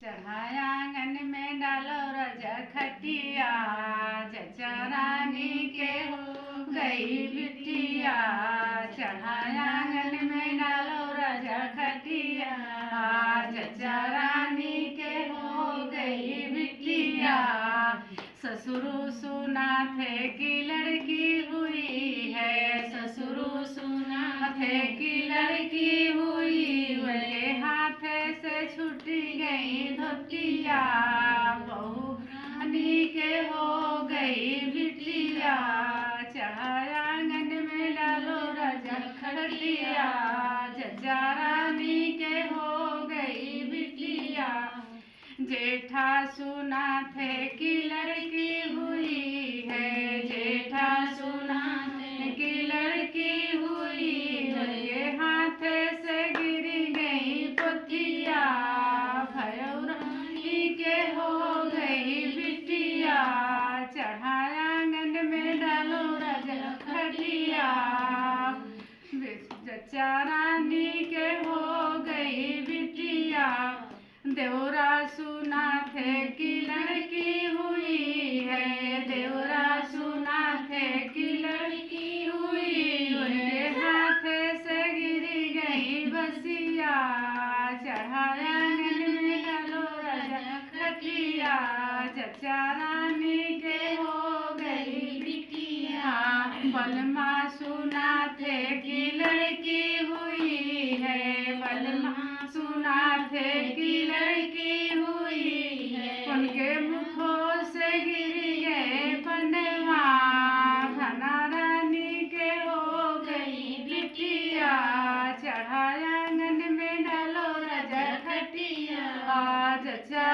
चढ़ाया आंगन में डालो रजा खटिया, जचा रानी के हो गई बिटिया। चढ़ाया आंगन में डालो रजा खटिया, जचा रानी के हो गई बिटिया। ससुर सुना थे कि लड़की हुई है, ससुर सुना थे कि लड़की हुई, वे हाथ से छूट गई धोतिया। बहू रानी के हो गई बिटिया, चढ़ाया आंगन में डालो रजा खटिया, जचा रानी के हो गई बिटिया। जेठा सुना थे कि लड़की हुई है, जेठा सुना थे कि लड़की हुई, ये हाथ से गिर गई पोतिया। भयो रानी के हो गई बिटिया, चढ़ाया आंगन में डालो रजा खटिया, जचा रानी के हो गई बिटिया। देवरा सुना थे कि लड़की हुई है, देवरा सुना थे कि लड़की हुई, उनके हाथ से गिर गई बसिया। चढ़ाया आंगन में डालो रजा खटिया, जचा रानी के हो गई बिटिया। बलमा सुना थे कि लड़की हुई है, बलमा सुना थे कि लड़की हुई है, उनके मुखों से गिर गए पनवा। घना रानी के हो गई बिटिया, चढ़ाया आंगन में डालो रजा खटिया, जचा